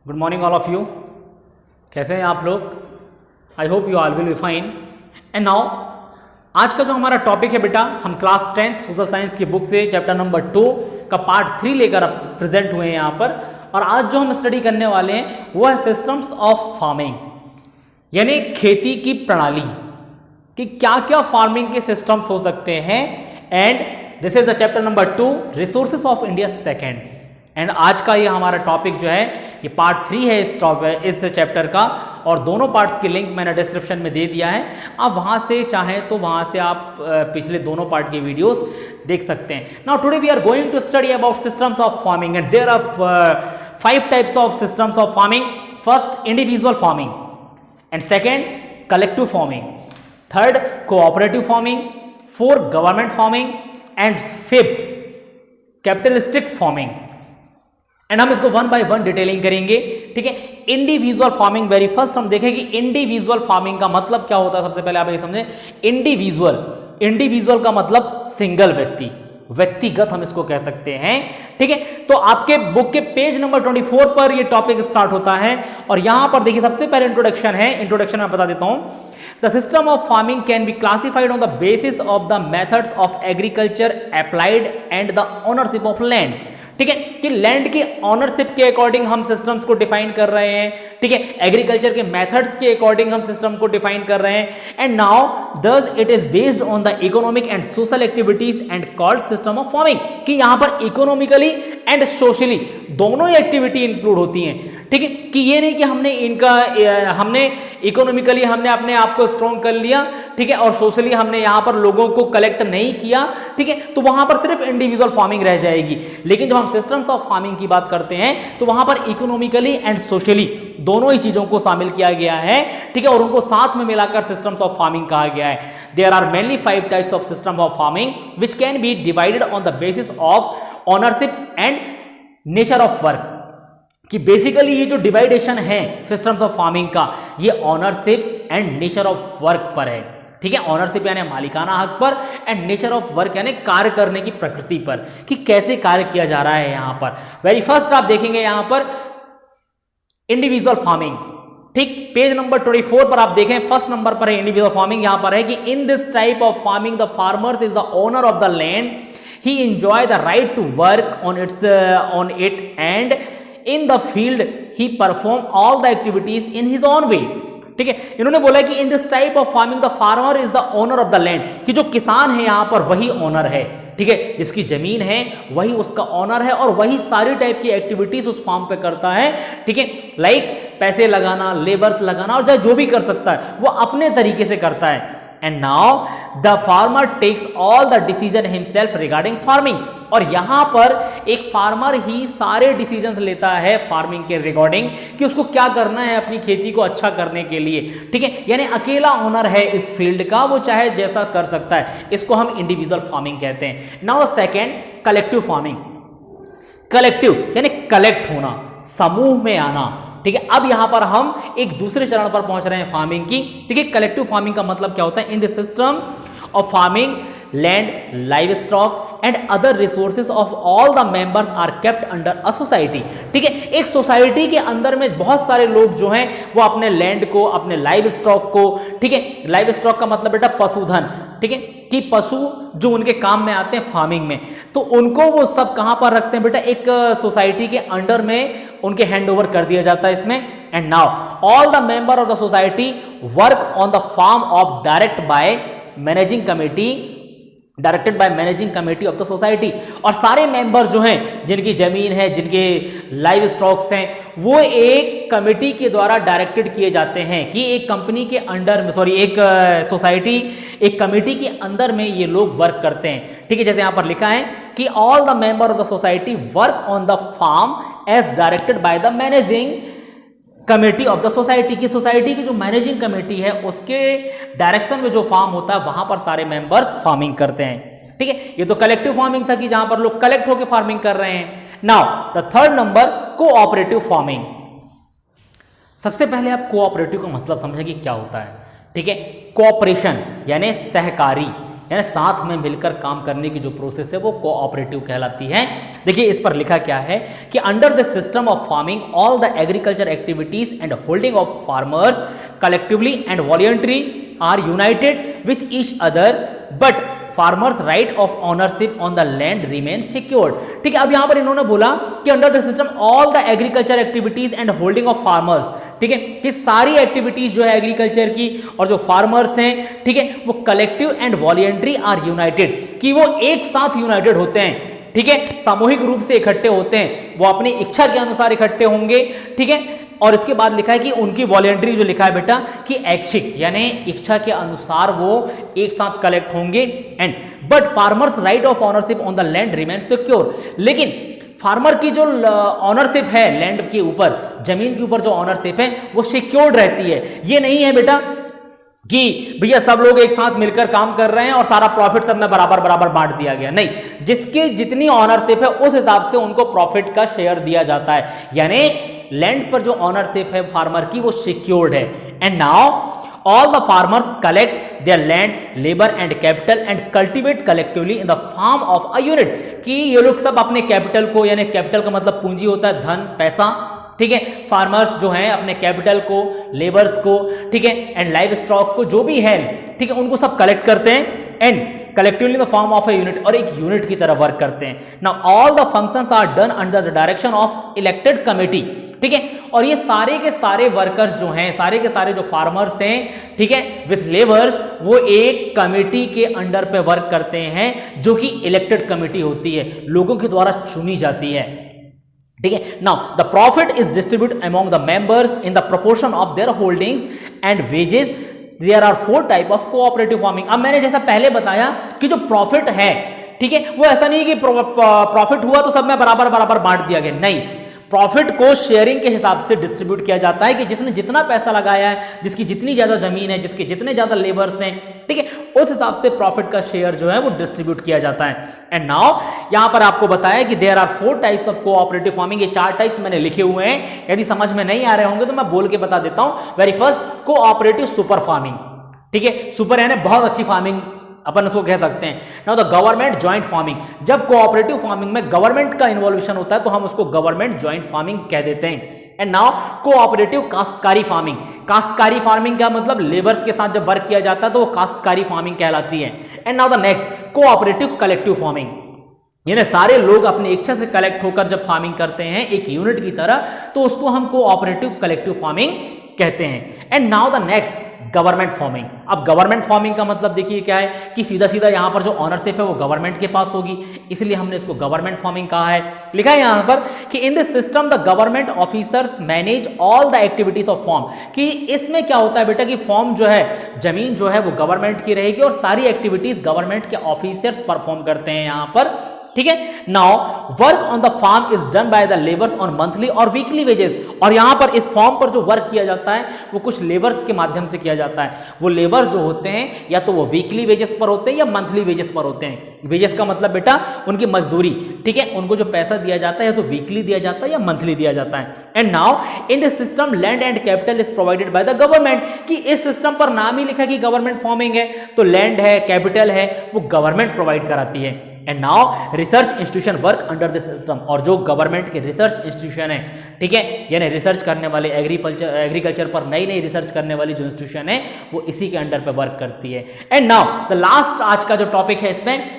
Good morning all of you. कैसे हैं आप लोग? I hope you all will be fine. And now आज का जो हमारा टॉपिक है बेटा, हम क्लास 10th सोशल साइंस की बुक से चैप्टर नंबर 2 का पार्ट 3 लेकर प्रेजेंट हुए हैं यहाँ पर। और आज जो हम स्टडी करने वाले हैं वो है सिस्टम्स ऑफ फार्मिंग, यानी खेती की प्रणाली कि क्या क्या फार्मिंग के सिस्टम्स हो सकते हैं। And this is the chapter number 2 resources of India second. And आज का ये हमारा टॉपिक जो है ये पार्ट 3 है इस चैप्टर का, और दोनों पार्ट्स की लिंक मैंने डिस्क्रिप्शन में दे दिया है। आप वहां से चाहें तो वहां से आप पिछले दोनों पार्ट के वीडियोस देख सकते हैं। Now today we are going to study about systems of farming and there are 5 types of systems of farming. First individual farming, and second collective farming, third cooperative farming, fourth government farming, and fifth capitalistic farming. And हम इसको one by one detailing करेंगे, ठीक है। Individual farming, very first हम देखें कि individual farming का मतलब क्या होता है। सबसे पहले आप ये समझें, इंडिविजुअल का मतलब सिंगल व्यक्ति, व्यक्तिगत हम इसको कह सकते हैं, ठीक है। तो आपके बुक के पेज नंबर 24 पर ये टॉपिक स्टार्ट होता है, और यहां पर देखिए सबसे पहले इंट्रोडक्शन है। इंट्रोडक्शन में बता देता हूं, the system of farming can be classified on the basis of the methods of agriculture applied and the ownership of land, ठीक है। कि लैंड की ऑनरशिप के अकॉर्डिंग हम सिस्टम्स को डिफाइन कर रहे हैं, ठीक है। एग्रीकल्चर के मेथड्स के अकॉर्डिंग हम सिस्टम को डिफाइन कर रहे हैं। And now thus it is based on the economic and social activities and called system of farming, कि यहां पर इकोनॉमिकली एंड सोशली दोनों ही एक्टिविटी इंक्लूड होती हैं, ठीक है। कि ये नहीं कि हमने इकोनॉमिकली हमने अपने आप को स्ट्रॉन्ग कर लिया, ठीक है, और सोशली हमने यहां पर लोगों को कलेक्ट नहीं किया, ठीक है, तो वहां पर सिर्फ इंडिविजुअल फार्मिंग रह जाएगी। लेकिन जब हम सिस्टम्स ऑफ फार्मिंग की बात करते हैं तो वहां पर इकोनॉमिकली एंड सोशली दोनों ही चीजों को शामिल किया गया है, ठीक है, और उनको साथ में मिलाकर सिस्टम्स ऑफ फार्मिंग कहा गया है। There are mainly 5 types of system of farming which can be divided on the basis of ownership and nature of work, कि बेसिकली ये जो डिवाइडेशन है सिस्टम्स ऑफ फार्मिंग का, ये ownership and nature of work पर है, ठीक है। ऑनरशिप यानी मालिकाना हक पर, एंड नेचर ऑफ वर्क यानी कार्य करने की प्रकृति पर, कि कैसे कार्य किया जा रहा है। यहां पर वेरी फर्स्ट आप देखेंगे यहां पर इंडिविजुअल फार्मिंग, ठीक। पेज नंबर 24 पर आप देखें, फर्स्ट नंबर पर है इंडिविजुअल फार्मिंग। यहां पर है कि in this type of farming the farmers is the owner of the land, he enjoy the right to work on it and in the field he perform all the activities in his own way, ठीक है। इन्होंने बोला कि in this type of farming the farmer is the owner of the land, कि जो किसान है यहां पर वही ओनर है, ठीक है। जिसकी जमीन है वही उसका ओनर है, और वही सारी टाइप की एक्टिविटीज उस फार्म पे करता है, ठीक है। लाइक पैसे लगाना, लेबर्स लगाना, और जो भी कर सकता है वो अपने तरीके से करता है। And now the farmer takes all the decision himself regarding farming, और यहां पर एक फार्मर ही सारे डिसीजंस लेता है फार्मिंग के रिगार्डिंग, कि उसको क्या करना है अपनी खेती को अच्छा करने के लिए, ठीक है। यानी अकेला ओनर है इस फील्ड का, वो चाहे जैसा कर सकता है। इसको हम इंडिविजुअल फार्मिंग कहते हैं। Now the second collective farming. Collective यानी कलेक्ट होना, समूह में आना, ठीक है। अब यहां पर हम एक दूसरे चरण पर पहुंच रहे हैं फार्मिंग की, ठीक है। कलेक्टिव फार्मिंग का मतलब क्या होता है? In the system of farming land, livestock and other resources of all the members are kept under a society, ठीक है। एक सोसाइटी के अंदर में बहुत सारे लोग जो हैं वो अपने लैंड को, अपने लाइव स्टॉक को, ठीक है, लाइव स्टॉक का मतलब बेटा पशुधन, ठीक है, कि पशु जो उनके काम में आते हैं फार्मिंग में, तो उनको वो सब कहां पर रखते हैं बेटा? एक सोसाइटी के अंडर में उनके हैंड ओवर कर दिया जाता है इसमें। And now all the member of the society work on the farm of directed by managing committee of the society, और सारे मेंबर जो हैं जिनकी जमीन है, जिनके लाइव स्टॉक्स हैं, वो एक कमेटी के द्वारा डायरेक्टेड किए जाते हैं, कि एक कंपनी के अंडर में, एक सोसाइटी, एक कमेटी के अंदर में ये लोग वर्क करते हैं, ठीक है। जैसे यहां पर लिखा है कि all the member of the society work on the farm as directed by the managing committee of the society, की सोसाइटी की जो मैनेजिंग कमेटी है उसके डायरेक्शन में जो फार्म होता है वहां पर सारे मेंबर्स फार्मिंग करते हैं, ठीक है। ये तो कलेक्टिव फार्मिंग था, कि जहां पर लोग कलेक्ट होकर फार्मिंग कर रहे हैं। Now the third number cooperative farming. सबसे पहले आप कोऑपरेटिव का मतलब समझें कि क्या होता है, ठीक है। कोऑपरेशन यानी सहकारी, यानी साथ में मिलकर काम करने की जो प्रोसेस है वो कोऑपरेटिव कहलाती है। देखिए इस पर लिखा क्या है कि under the system of farming all the agriculture activities and holding of farmers collectively and voluntary are united with each other but farmers right of ownership on the land remain secured. ठीक है, अब यहां पर इन्होंने बोला कि under the system all the agriculture activities and holding of farmers, ठीक है, कि सारी एक्टिविटीज जो है एग्रीकल्चर की और जो फार्मर्स हैं, ठीक है, वो collective and voluntary are united, कि वो एक साथ यूनाइटेड होते हैं, ठीक है, सामूहिक रूप से इकट्ठे होते हैं, वो अपनी इच्छा के अनुसार इकट्ठे होंगे, ठीक है। और इसके बाद लिखा है कि उनकी वॉलंटरी जो लिखा है बेटा कि ऐच्छिक यानी इच्छा के अनुसार वो एक साथ कलेक्ट होंगे and but farmers right of ownership on the land remain secure, लेकिन फार्मर की जो ऑनरशिप है लैंड के ऊपर, जमीन के ऊपर जो ऑनरशिप है वो सिक्योर्ड रहती है। ये नहीं है बेटा कि भैया सब लोग एक साथ मिलकर काम कर रहे हैं और सारा प्रॉफिट सब में बराबर बराबर बांट दिया गया, नहीं, जिसकी जितनी ऑनरशिप है उस हिसाब से उनको प्रॉफिट का शेयर दिया जाता है, यानी लैंड पर जो ऑनरशिप है फार्मर की वो सिक्योर्ड है। And now all the farmers collect their land labour and capital and cultivate collectively in the form of a unit, कि ये लोग सब अपने कैपिटल को, यानी कैपिटल का मतलब पूंजी होता है धन पैसा, ठीक है, फार्मर्स जो हैं अपने कैपिटल को, लेबर्स को, ठीक है, एंड लाइव स्टॉक को, जो भी है, ठीक है, उनको सब कलेक्ट करते हैं and collectively in the form of a unit, और एक यूनिट की तरह वर्क करते हैं। Now all the functions are done under the direction of elected committee, ठीक है, और ये सारे के सारे वर्कर्स जो हैं, सारे के सारे जो फार्मर्स हैं, ठीक है, विथ लेबर्स, वो एक कमेटी के अंडर पे वर्क करते हैं जो कि इलेक्टेड कमेटी होती है, लोगों के द्वारा चुनी जाती है, ठीक है। Now the profit is distribute among the members in the proportion of their holdings and wages. There are 4 type of cooperative farming. अब मैंने जैसा पहले बताया कि जो प्रॉफिट है, ठीक है, वो ऐसा नहीं कि प्रॉफिट हुआ तो सब में बराबर बराबर बांट दिया गया, नहीं, प्रॉफिट को शेयरिंग के हिसाब से डिस्ट्रीब्यूट किया जाता है कि जिसने जितना पैसा लगाया है, जिसकी जितनी ज्यादा जमीन है, जिसके जितने ज्यादा लेबर्स हैं, ठीक है, उस हिसाब से प्रॉफिट का शेयर जो है वो डिस्ट्रीब्यूट किया जाता है। एंड नाउ यहां पर आपको बताया कि there are 4 types of cooperative farming. ये 4 टाइप्स मैंने लिखे हुए हैं, यदि समझ में नहीं आ रहे होंगे तो मैं बोल के बता देता हूं। Very first cooperative super farming, ठीक है, सुपर यानी बहुत अच्छी फार्मिंग अपन इसको कह सकते हैं। Now the government joint farming, जब कोऑपरेटिव फार्मिंग में गवर्नमेंट का इन्वॉल्यूशन होता है तो हम उसको गवर्नमेंट ज्वाइंट फार्मिंग कह देते हैं। एंड नाउ कोऑपरेटिव काश्तकारी फार्मिंग, काश्तकारी फार्मिंग का मतलब लेबर्स के साथ जब वर्क किया जाता है तो वो काश्तकारी फार्मिंग कहलाती है। And now the next cooperative collective farming, यानी सारे लोग अपनी इच्छा से कलेक्ट होकर जब फार्मिंग करते हैं एक यूनिट की तरह, तो उसको हम कोऑपरेटिव कलेक्टिव फार्मिंग कहते हैं। And now the next government farming. अब गवर्नमेंट फार्मिंग का मतलब देखिए क्या है कि सीधा सीधा यहां पर जो ऑनरशिप है वो गवर्नमेंट के पास होगी, इसलिए हमने इसको गवर्नमेंट फार्मिंग कहा है। लिखा है यहां पर कि in this system the government officers manage all the activities of form, कि इसमें क्या होता है बेटा कि फॉर्म जो है, जमीन जो है वो गवर्नमेंट की रहेगी और सारी एक्टिविटीज गवर्नमेंट के ऑफिसर्स परफॉर्म करते हैं यहां पर, ठीक है। Now work on the farm is done by the labours on monthly और वीकली वेजेस, और यहां पर इस फॉर्म पर जो वर्क किया जाता है वो कुछ लेबर्स के माध्यम से किया जाता है। वो लेबर्स जो होते हैं या तो वो वीकली वेजेस पर होते हैं या मंथली वेजेस पर होते हैं। वेजेस का मतलब बेटा उनकी मजदूरी, ठीक है, उनको जो पैसा दिया जाता है या तो वीकली दिया जाता है या मंथली दिया जाता है। And now in this system land and capital is provided by the government, कि इस सिस्टम पर नाम ही लिखा कि गवर्नमेंट फार्मिंग है, तो लैंड है, कैपिटल है, वो गवर्नमेंट प्रोवाइड कराती है। And now research institution work under this system, और जो गवर्नमेंट के रिसर्च इंस्टीट्यूशन है, ठीक है, यानी रिसर्च करने वाले एग्रीकल्चर पर नई नई रिसर्च करने वाली जो इंस्टीट्यूशन है वो इसी के अंडर पे वर्क करती है। एंड नाउ द लास्ट आज का जो टॉपिक है इसमें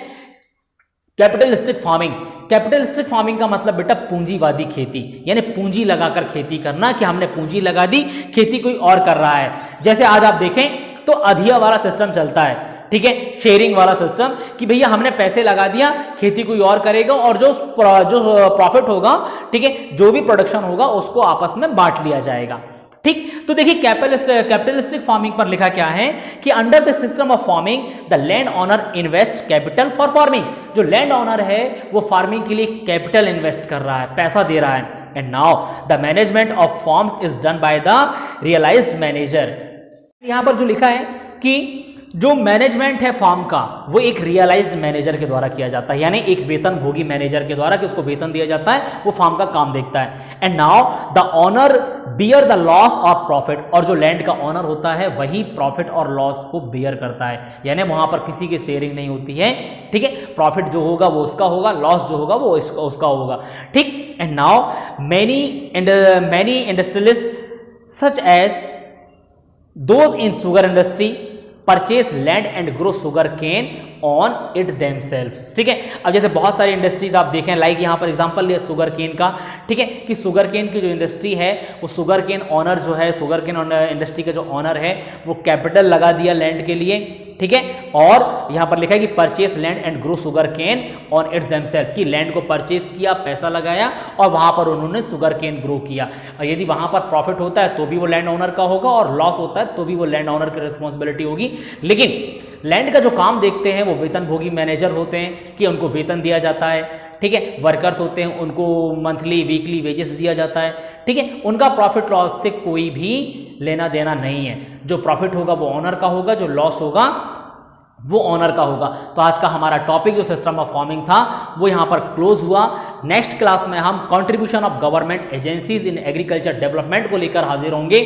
कैपिटलिस्टिक फार्मिंग। कैपिटलिस्टिक फार्मिंग का मतलब बेटा पूंजीवादी खेती, यानी पूंजी लगाकर खेती करना, कि हमने पूंजी लगा दी, खेती कोई और कर रहा है। जैसे आज आप देखें तो अधिया वाला सिस्टम चलता है, ठीक है, शेयरिंग वाला सिस्टम, कि भैया हमने पैसे लगा दिया, खेती कोई और करेगा और जो प्रॉफिट होगा, ठीक है, जो भी प्रोडक्शन होगा उसको आपस में बांट लिया जाएगा, ठीक। तो देखिए कैपिटलिस्टिक फार्मिंग पर लिखा क्या है कि under the system of farming the land owner invest capital for farming, जो लैंड ओनर है वो फार्मिंग के लिए कैपिटल इन्वेस्ट कर रहा है, पैसा दे रहा है। And now the management of farms is done by the realised manager. यहां पर जो लिखा है कि जो मैनेजमेंट है फार्म का वो एक रियलाइज्ड मैनेजर के द्वारा किया जाता है, यानी एक वेतन भोगी मैनेजर के द्वारा कि उसको वेतन दिया जाता है, वो फार्म का काम देखता है। And now the owner bear the loss और प्रॉफिट, और जो लैंड का ऑनर होता है वही प्रॉफिट और लॉस को बियर करता है, यानी वहां पर किसी की शेयरिंग नहीं होती है, ठीक है। प्रॉफिट जो होगा वो उसका होगा, लॉस जो होगा वो उसका होगा, ठीक। And now many industrialist such as those in sugar industry purchase land and grow sugarcane on it themselves, ठीक है। अब जैसे बहुत सारी इंडस्ट्रीज आप देखें, लाइक यहाँ पर एग्जांपल लिया शुगर केन का, ठीक है, कि शुगर केन की जो इंडस्ट्री है वो शुगर केन ऑनर जो है, शुगर केन इंडस्ट्री का जो ऑनर है वो कैपिटल लगा दिया लैंड के लिए, ठीक है। और यहाँ पर लिखा है कि purchase land and grow sugarcane on its themself, कि लैंड को परचेस किया, पैसा लगाया और वहां पर उन्होंने शुगर केन ग्रो किया। और यदि वहां पर प्रॉफिट होता है तो भी वो लैंड ओनर का होगा, और लॉस होता है तो भी वो लैंड ओनर की रिस्पॉन्सिबिलिटी होगी। लेकिन लैंड का जो काम देखते हैं वो वेतन भोगी मैनेजर होते हैं, कि उनको वेतन दिया जाता है, ठीक है। वर्कर्स होते हैं, उनको मंथली वीकली वेजेस दिया जाता है, ठीक है। उनका प्रॉफिट लॉस से कोई भी लेना देना नहीं है। जो प्रॉफिट होगा वो ऑनर का होगा, जो लॉस होगा वो ऑनर का होगा। तो आज का हमारा टॉपिक जो सिस्टम ऑफ फार्मिंग था वो यहाँ पर क्लोज हुआ। नेक्स्ट क्लास में हम contribution of government agencies in agriculture development को लेकर हाजिर होंगे,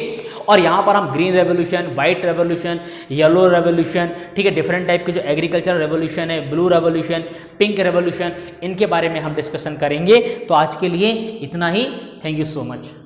और यहाँ पर हम green revolution, white revolution, yellow revolution, ठीक है, डिफरेंट टाइप के जो एग्रीकल्चर रेवोल्यूशन है, ब्लू रेवोल्यूशन, पिंक रेवोल्यूशन, इनके बारे में हम डिस्कशन करेंगे। तो आज के लिए इतना ही। Thank you so much.